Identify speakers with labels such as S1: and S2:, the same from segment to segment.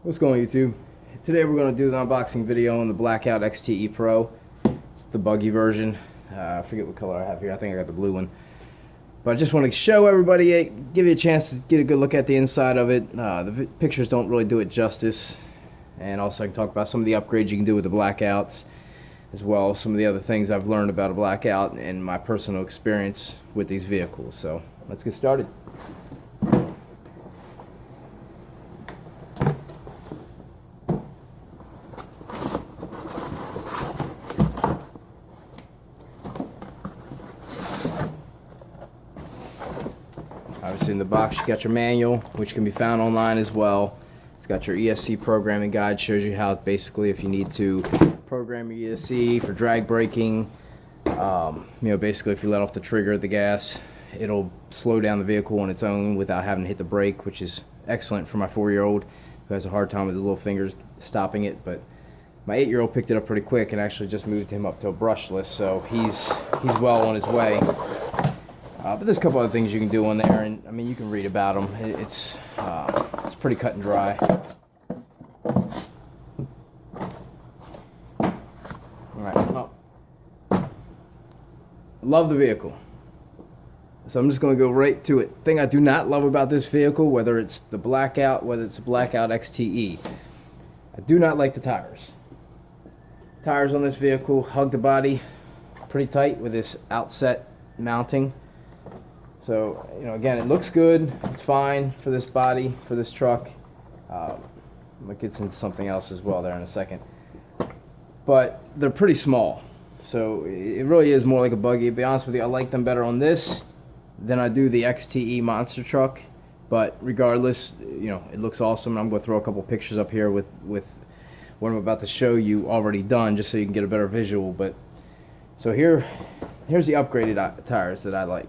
S1: What's going on, YouTube? Today we're going to do the unboxing video on the Blackout XBE Pro. It's the Buggy version. I forget what color I have here. I think I got the blue one. But I just want to show everybody, give you a chance to get a good look at the inside of it. The pictures don't really do it justice. And also I can talk about some of the upgrades you can do with the Blackouts, as well as some of the other things I've learned about a Blackout and my personal experience with these vehicles. So let's get started. Obviously in the box you got your manual, which can be found online as well. It's got your ESC programming guide, shows you how basically if you need to program your ESC for drag braking, basically if you let off the trigger of the gas, it'll slow down the vehicle on its own without having to hit the brake, which is excellent for my 4-year-old who has a hard time with his little fingers stopping it. But my 8-year-old picked it up pretty quick and actually just moved him up to a brushless, so he's well on his way. But there's a couple other things you can do on there, and I mean you can read about them. It's pretty cut and dry. All right, well, love the vehicle, so I'm just going to go right to it. Thing I do not love about this vehicle, whether it's the Blackout, whether it's the Blackout XBE, I do not like the tires. Tires on this vehicle hug the body pretty tight with this outset mounting. So, again, it looks good. It's fine for this body, for this truck. It gets into something else as well there in a second. But they're pretty small. So it really is more like a Buggy. To be honest with you, I like them better on this than I do the XBE monster truck. But regardless, it looks awesome. I'm going to throw a couple pictures up here with what I'm about to show you already done, just so you can get a better visual. But so here's the upgraded tires that I like.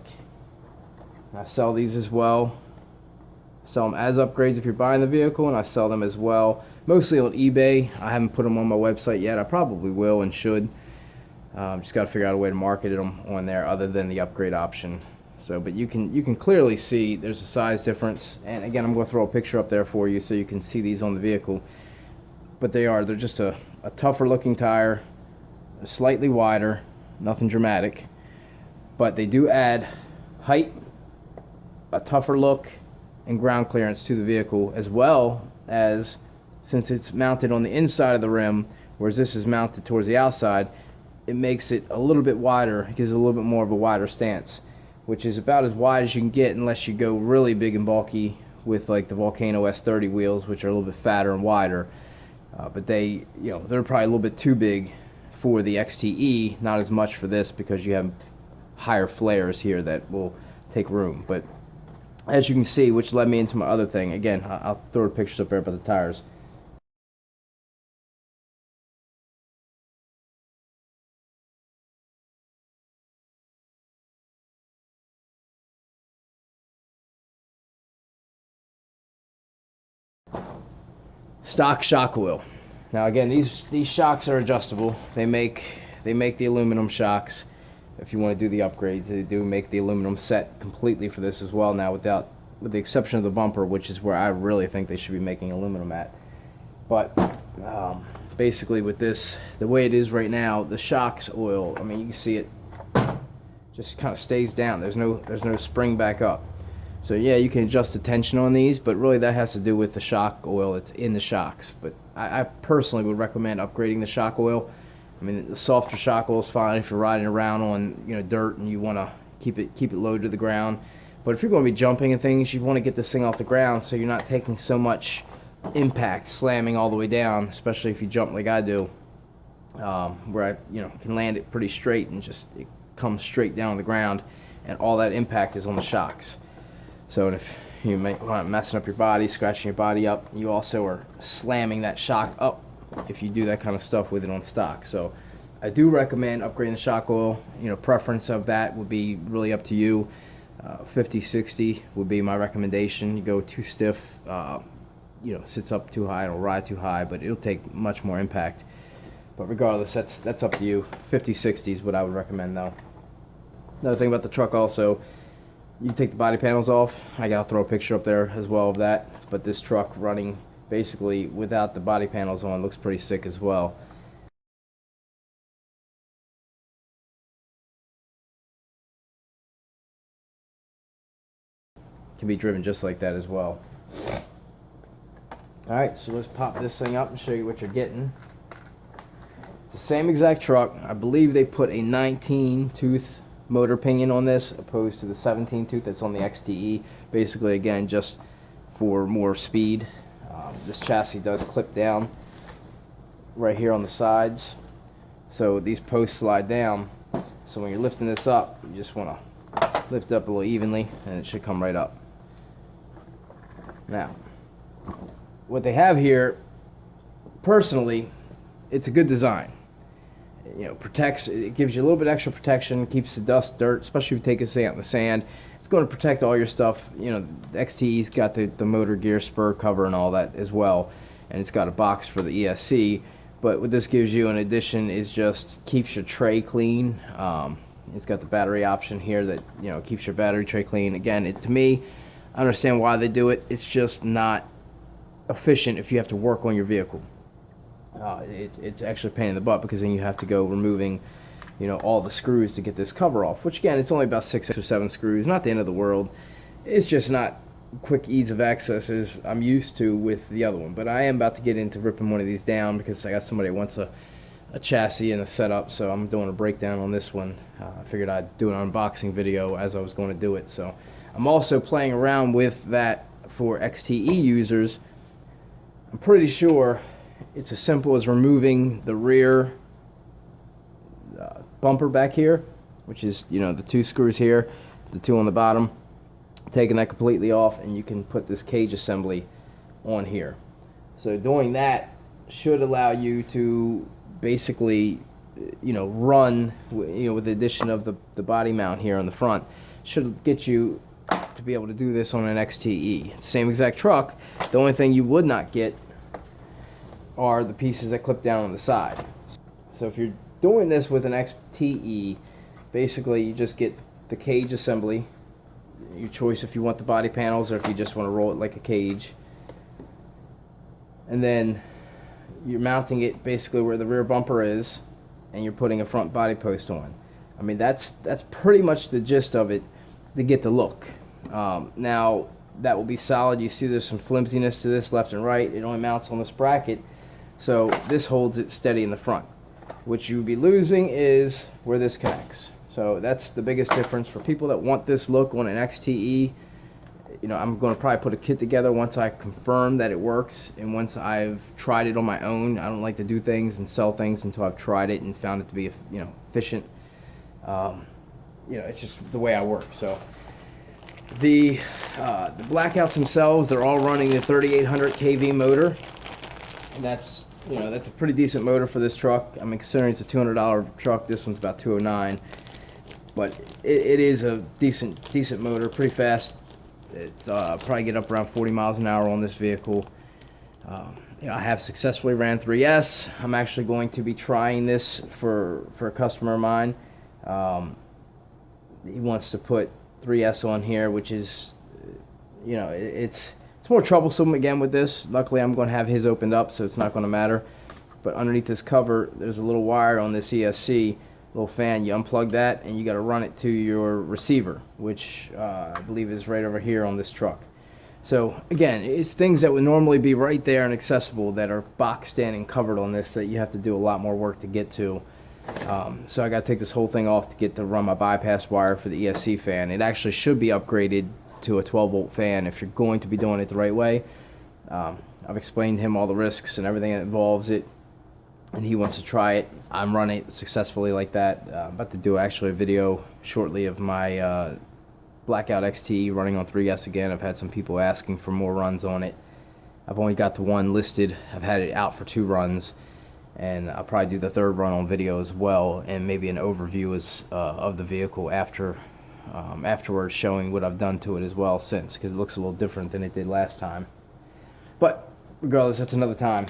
S1: I sell these as well. Sell them as upgrades if you're buying the vehicle, and I sell them as well, mostly on eBay. I haven't put them on my website yet. I probably will and should. Just got to figure out a way to market them on there other than the upgrade option. So, but you can clearly see there's a size difference. And again, I'm going to throw a picture up there for you so you can see these on the vehicle. But they're just a tougher looking tire, slightly wider, nothing dramatic. But they do add height, a tougher look, and ground clearance to the vehicle, as well as, since it's mounted on the inside of the rim, whereas this is mounted towards the outside, it makes it a little bit wider. It gives it a little bit more of a wider stance, which is about as wide as you can get unless you go really big and bulky with like the Volcano S30 wheels, which are a little bit fatter and wider. But they're probably a little bit too big for the XBE, not as much for this because you have higher flares here that will take room. But as you can see, which led me into my other thing. Again, I'll throw the pictures up there about the tires. Stock shock oil. Now again, these shocks are adjustable. They make the aluminum shocks. If you want to do the upgrades, they do make the aluminum set completely for this as well now, with the exception of the bumper, which is where I really think they should be making aluminum at. But basically with this, the way it is right now, the shocks oil, I mean, you can see it just kind of stays down. There's no spring back up. So yeah, you can adjust the tension on these, but really that has to do with the shock oil that's in the shocks. But I personally would recommend upgrading the shock oil. I mean, the softer shock oil is fine if you're riding around on dirt and you want to keep it low to the ground. But if you're going to be jumping and things, you want to get this thing off the ground so you're not taking so much impact, slamming all the way down, especially if you jump like I do, where I can land it pretty straight and just it comes straight down on the ground, and all that impact is on the shocks. So if you may want messing up your body, scratching your body up, you also are slamming that shock up if you do that kind of stuff with it on stock. So I do recommend upgrading the shock oil. Preference of that would be really up to you. 50-60 would be my recommendation. You go too stiff, sits up too high, it'll ride too high, but it'll take much more impact. But regardless, that's up to you. 50-60 is what I would recommend though. Another thing about the truck also, you take the body panels off. I gotta throw a picture up there as well of that. But this truck running basically without the body panels on. Looks pretty sick as well. Can be driven just like that as well. Alright, so let's pop this thing up and show you what you're getting. It's the same exact truck. I believe they put a 19 tooth motor pinion on this opposed to the 17 tooth that's on the XTE. Basically, again, just for more speed. This chassis does clip down right here on the sides, so these posts slide down. So when you're lifting this up, you just want to lift it up a little evenly and it should come right up. Now, what they have here, personally, it's a good design. You know, protects, it gives you a little bit extra protection, keeps the dust, dirt, especially if you take this thing out in the sand. It's going to protect all your stuff. You know, the XTE's got the motor gear spur cover and all that as well, and it's got a box for the ESC. But what this gives you in addition is just keeps your tray clean. It's got the battery option here that, you know, keeps your battery tray clean. Again, to me, I understand why they do it. It's just not efficient if you have to work on your vehicle. It's actually a pain in the butt, because then you have to go removing, you know, all the screws to get this cover off, which again, it's only about 6 or 7 screws, not the end of the world. It's just not quick ease of access as I'm used to with the other one. But I am about to get into ripping one of these down, because I got somebody that wants a chassis and a setup, so I'm doing a breakdown on this one. I figured I'd do an unboxing video as I was going to do it. So I'm also playing around with that for XTE users. I'm pretty sure it's as simple as removing the rear bumper back here, which is, you know, the 2 screws here, the 2 on the bottom, taking that completely off, and you can put this cage assembly on here. So doing that should allow you to basically, you know, run, you know, with the addition of the body mount here on the front, should get you to be able to do this on an XTE. Same exact truck. The only thing you would not get are the pieces that clip down on the side. So if you're doing this with an XTE, basically you just get the cage assembly, your choice if you want the body panels or if you just want to roll it like a cage, and then you're mounting it basically where the rear bumper is, and you're putting a front body post on. I mean, that's pretty much the gist of it to get the look. Now that will be solid. You see there's some flimsiness to this left and right. It only mounts on this bracket, so this holds it steady in the front. What you would be losing is where this connects. So that's the biggest difference for people that want this look on an XTE. You know, I'm going to probably put a kit together once I confirm that it works, and once I've tried it on my own. I don't like to do things and sell things until I've tried it and found it to be, you know, efficient. You know, it's just the way I work. So the Blackouts themselves, they're all running the 3800 kV motor, and that's, you know, that's a pretty decent motor for this truck. I mean, considering it's a $200 truck, this one's about $209, but it is a decent motor, pretty fast. It's probably get up around 40 miles an hour on this vehicle. You know, I have successfully ran 3S. I'm actually going to be trying this for a customer of mine. He wants to put 3S on here, which is, you know, it's more troublesome again with this. Luckily, I'm going to have his opened up, so it's not going to matter. But underneath this cover, there's a little wire on this ESC, little fan. You unplug that, and you got to run it to your receiver, which I believe is right over here on this truck. So again, it's things that would normally be right there and accessible that are boxed in and covered on this, that you have to do a lot more work to get to. So I got to take this whole thing off to get to run my bypass wire for the ESC fan. It actually should be upgraded to a 12-volt fan if you're going to be doing it the right way. I've explained to him all the risks and everything that involves it, and he wants to try it. I'm running it successfully like that. I'm about to do actually a video shortly of my Blackout XTE running on 3S again. I've had some people asking for more runs on it. I've only got the one listed. I've had it out for 2 runs, and I'll probably do the 3rd run on video as well, and maybe an overview of the vehicle afterwards, showing what I've done to it as well since, because it looks a little different than it did last time. But regardless, that's another time.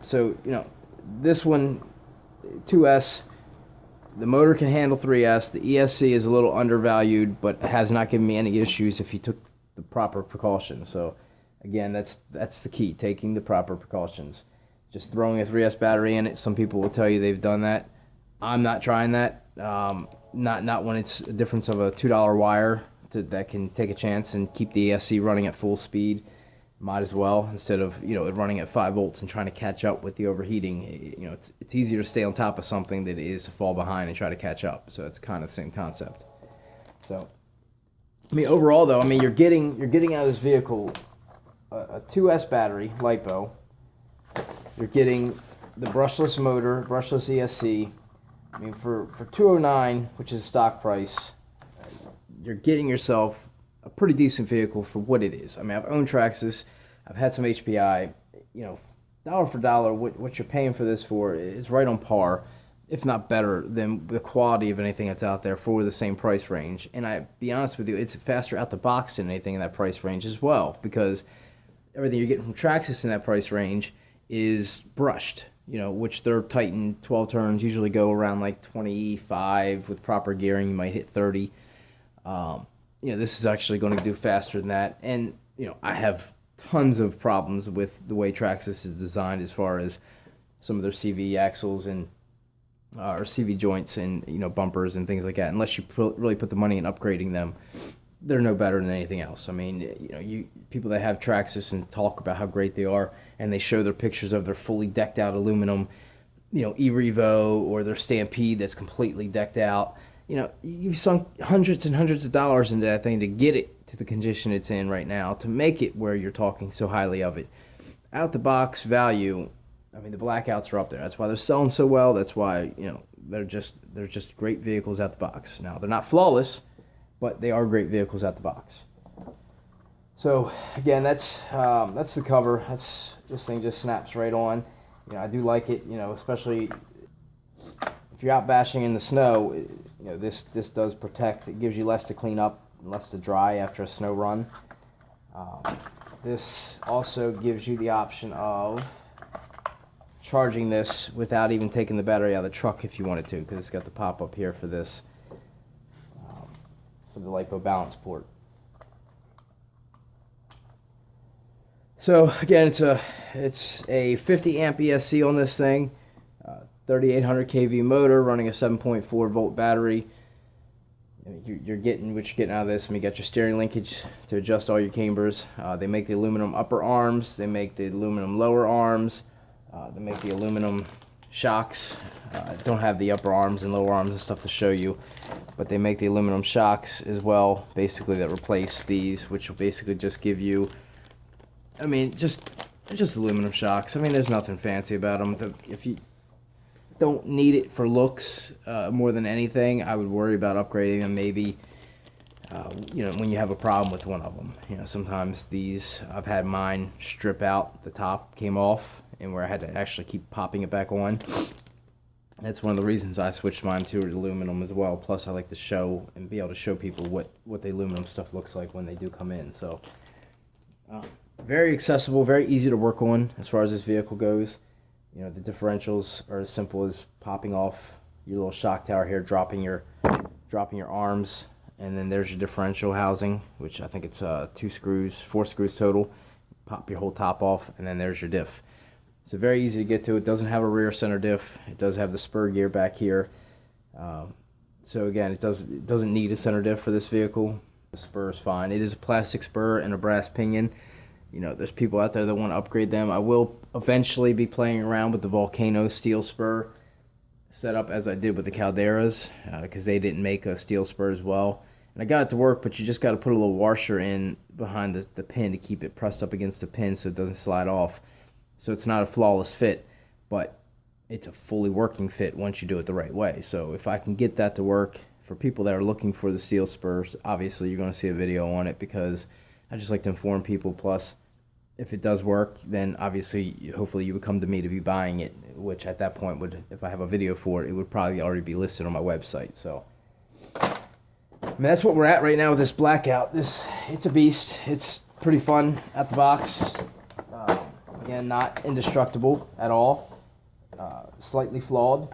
S1: So, you know, this one, 2S, the motor can handle 3S. The ESC is a little undervalued, but has not given me any issues if you took the proper precautions. So Again, that's the key, taking the proper precautions. Just throwing a 3S battery in it, some people will tell you they've done that. I'm not trying that. Not when it's a difference of a $2 wire that can take a chance and keep the ESC running at full speed. Might as well, instead of it running at 5 volts and trying to catch up with the overheating. It's easier to stay on top of something than it is to fall behind and try to catch up. So it's kind of the same concept. So, I mean, overall though, I mean, you're getting out of this vehicle a 2S battery, LiPo. You're getting the brushless motor, brushless ESC. I mean, for $209, which is stock price, you're getting yourself a pretty decent vehicle for what it is. I mean, I've owned Traxxas, I've had some HPI. Dollar for dollar, what you're paying for this for is right on par, if not better, than the quality of anything that's out there for the same price range. And I be honest with you, it's faster out the box than anything in that price range as well, because everything you're getting from Traxxas in that price range is brushed. Which their Titan 12 turns usually go around like 25. With proper gearing, you might hit 30. This is actually going to do faster than that. And, I have tons of problems with the way Traxxas is designed as far as some of their CV axles and or CV joints and, bumpers and things like that. Unless you really put the money in upgrading them, they're no better than anything else. I mean, people that have Traxxas and talk about how great they are, and they show their pictures of their fully decked out aluminum, E-Revo or their Stampede that's completely decked out. You've sunk hundreds and hundreds of dollars into that thing to get it to the condition it's in right now, to make it where you're talking so highly of it. Out the box value, I mean, the Blackouts are up there. That's why they're selling so well. That's why, they're just great vehicles out the box. Now, they're not flawless, but they are great vehicles out the box. So again, that's the cover. This thing just snaps right on. I do like it. Especially if you're out bashing in the snow. This does protect. It gives you less to clean up and less to dry after a snow run. This also gives you the option of charging this without even taking the battery out of the truck if you wanted to, because it's got the pop up here for this. For the LiPo balance port. So again, it's a 50 amp ESC on this thing, 3800 kV motor running a 7.4 volt battery. You're getting what you're getting out of this. I mean, you got your steering linkage to adjust all your cambers. They make the aluminum upper arms. They make the aluminum lower arms. They make the aluminum shocks. Don't have the upper arms and lower arms and stuff to show you, but they make the aluminum shocks as well, basically, that replace these, which will basically just give you, I mean, just aluminum shocks. I mean, there's nothing fancy about them. If you don't need it for looks more than anything, I would worry about upgrading them maybe, when you have a problem with one of them. Sometimes these, I've had mine strip out, the top came off, and where I had to actually keep popping it back on. That's one of the reasons I switched mine to aluminum as well. Plus, I like to show and be able to show people what the aluminum stuff looks like when they do come in. So, very accessible, very easy to work on as far as this vehicle goes. The differentials are as simple as popping off your little shock tower here, dropping your arms, and then there's your differential housing, which I think it's 4 screws total. Pop your whole top off, and then there's your diff. So very easy to get to. It doesn't have a rear center diff. It does have the spur gear back here. So again, it doesn't need a center diff for this vehicle. The spur is fine. It is a plastic spur and a brass pinion. There's people out there that want to upgrade them. I will eventually be playing around with the Volcano steel spur setup as I did with the Calderas, because they didn't make a steel spur as well. And I got it to work, but you just got to put a little washer in behind the pin to keep it pressed up against the pin so it doesn't slide off. So it's not a flawless fit, but it's a fully working fit once you do it the right way. So if I can get that to work for people that are looking for the steel spurs, obviously you're going to see a video on it, because I just like to inform people. Plus, if it does work, then obviously, hopefully you would come to me to be buying it, which at that point would, if I have a video for it, it would probably already be listed on my website. So, I mean, that's what we're at right now with this Blackout. It's a beast. It's pretty fun at the box. Again, not indestructible at all. Slightly flawed.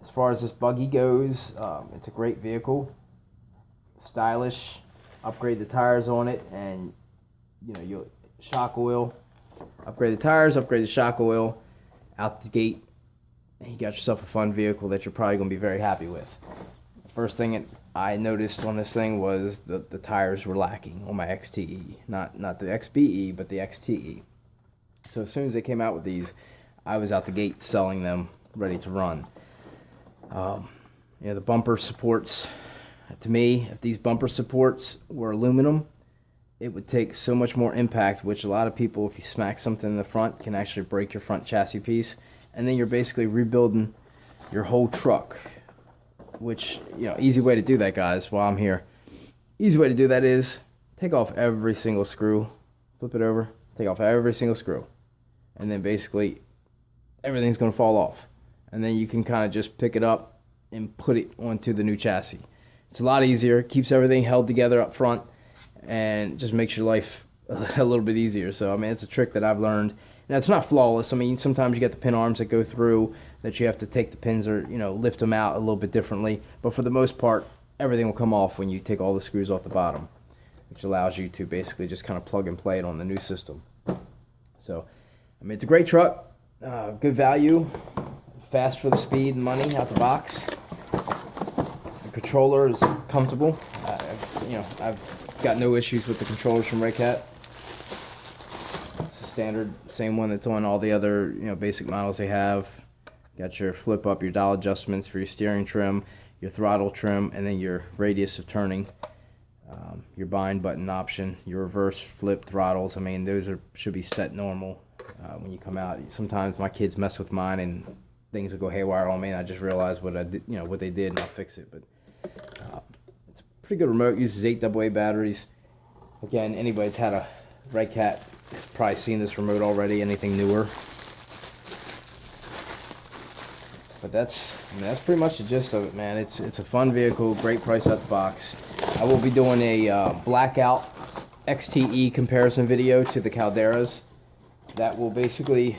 S1: As far as this Buggy goes, it's a great vehicle. Stylish. Upgrade the tires on it, and you know, you shock oil, upgrade the tires, upgrade the shock oil, out the gate, and you got yourself a fun vehicle that you're probably going to be very happy with. The first thing I noticed on this thing was the tires were lacking on my XTE. Not the XBE, but the XTE. So as soon as they came out with these, I was out the gate selling them, ready to run. You know, the bumper supports, to me, if these bumper supports were aluminum, it would take so much more impact, which a lot of people, if you smack something in the front, can actually break your front chassis piece. And then you're basically rebuilding your whole truck, which, you know, easy way to do that, guys, while I'm here. Easy way to do that is take off every single screw, flip it over, take off every single screw. And then basically everything's going to fall off. And then you can kind of just pick it up and put it onto the new chassis. It's a lot easier, keeps everything held together up front, and just makes your life a little bit easier. So, I mean, it's a trick that I've learned. Now, it's not flawless. I mean, sometimes you get the pin arms that go through that you have to take the pins or, you know, lift them out a little bit differently. But for the most part, everything will come off when you take all the screws off the bottom, which allows you to basically just kind of plug and play it on the new system. So, I mean, it's a great truck, good value, fast for the speed and money out the box. The controller is comfortable. I've got no issues with the controllers from Redcat. It's a standard, same one that's on all the other, you know, basic models they have. Got your flip up, your dial adjustments for your steering trim, your throttle trim, and then your radius of turning, your bind button option, your reverse flip throttles. I mean, those should be set normal when you come out. Sometimes my kids mess with mine and things will go haywire on me, and I just realize what I did, you know, what they did, and I'll fix it. But it's a pretty good remote. Uses 8 AA batteries. Again, anybody that's had a Redcat has probably seen this remote already. Anything newer. But that's pretty much the gist of it, man. It's a fun vehicle, great price out the box. I will be doing a Blackout XTE comparison video to the Calderas. That will basically,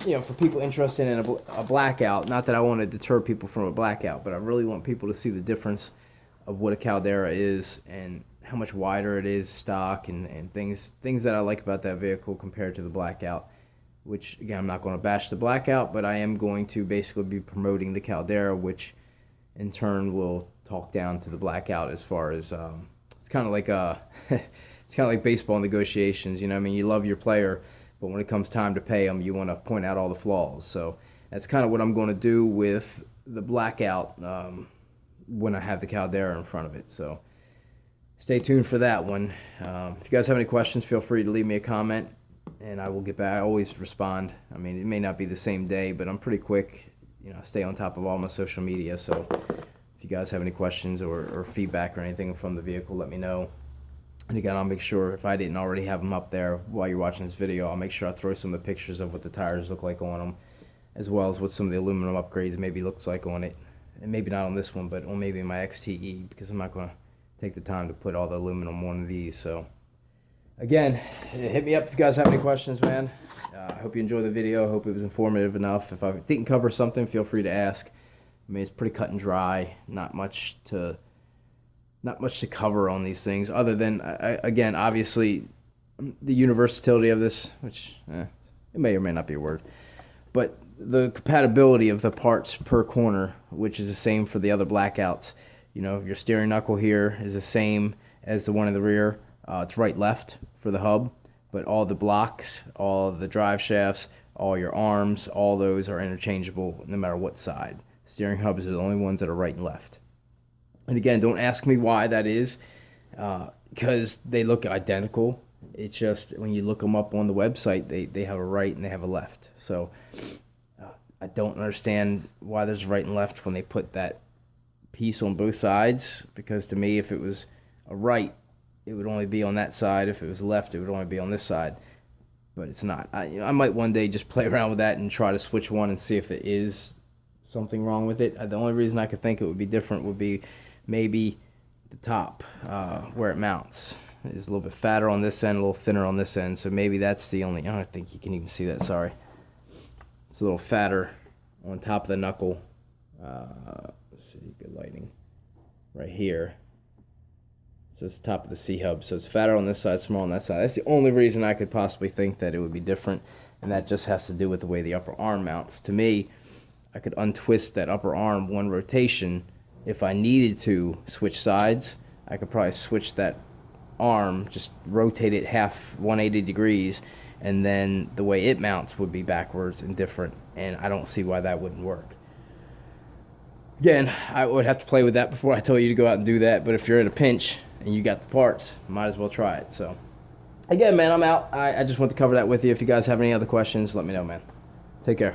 S1: you know, for people interested in a Blackout, not that I want to deter people from a Blackout, but I really want people to see the difference of what a Caldera is and how much wider it is stock and things that I like about that vehicle compared to the Blackout. Which, again, I'm not going to bash the Blackout, but I am going to basically be promoting the Caldera, which in turn will talk down to the Blackout as far as it's kind of like it's kind of like baseball negotiations. You know, I mean, you love your player, but when it comes time to pay them, you want to point out all the flaws. So that's kind of what I'm going to do with the Blackout when I have the Caldera in front of it. So stay tuned for that one. If you guys have any questions, feel free to leave me a comment, and I will get back. I always respond. I mean, it may not be the same day, but I'm pretty quick. You know, I stay on top of all my social media. So if you guys have any questions or feedback or anything from the vehicle, let me know. And again, I'll make sure, if I didn't already have them up there while you're watching this video, I'll make sure I throw some of the pictures of what the tires look like on them, as well as what some of the aluminum upgrades maybe looks like on it. And maybe not on this one, but on maybe my XTE, because I'm not going to take the time to put all the aluminum on these. So again, hit me up if you guys have any questions, man. I hope you enjoyed the video. I hope it was informative enough. If I didn't cover something, feel free to ask. I mean, it's pretty cut and dry. Not much to cover on these things, other than, again, obviously, the universality of this, which it may or may not be a word, but the compatibility of the parts per corner, which is the same for the other Blackouts. You know, your steering knuckle here is the same as the one in the rear. It's right-left for the hub, but all the blocks, all the drive shafts, all your arms, all those are interchangeable no matter what side. Steering hubs are the only ones that are right and left. And again, don't ask me why that is, because they look identical. It's just when you look them up on the website, they have a right and they have a left. So I don't understand why there's right and left when they put that piece on both sides, because to me, if it was a right, it would only be on that side. If it was left, it would only be on this side. But it's not. I might one day just play around with that and try to switch one and see if it is something wrong with it. The only reason I could think it would be different would be maybe the top where it mounts is a little bit fatter on this end, a little thinner on this end. So maybe that's the only. I don't think you can even see that. Sorry, it's a little fatter on top of the knuckle. Let's see, good lighting right here. So it's the top of the C-hub. So it's fatter on this side, small on that side. That's the only reason I could possibly think that it would be different. And that just has to do with the way the upper arm mounts. To me, I could untwist that upper arm one rotation. If I needed to switch sides, I could probably switch that arm, just rotate it half 180 degrees, and then the way it mounts would be backwards and different. And I don't see why that wouldn't work. Again, I would have to play with that before I told you to go out and do that. But if you're in a pinch and you got the parts, might as well try it. So, again, man, I'm out. I just want to cover that with you. If you guys have any other questions, let me know, man. Take care.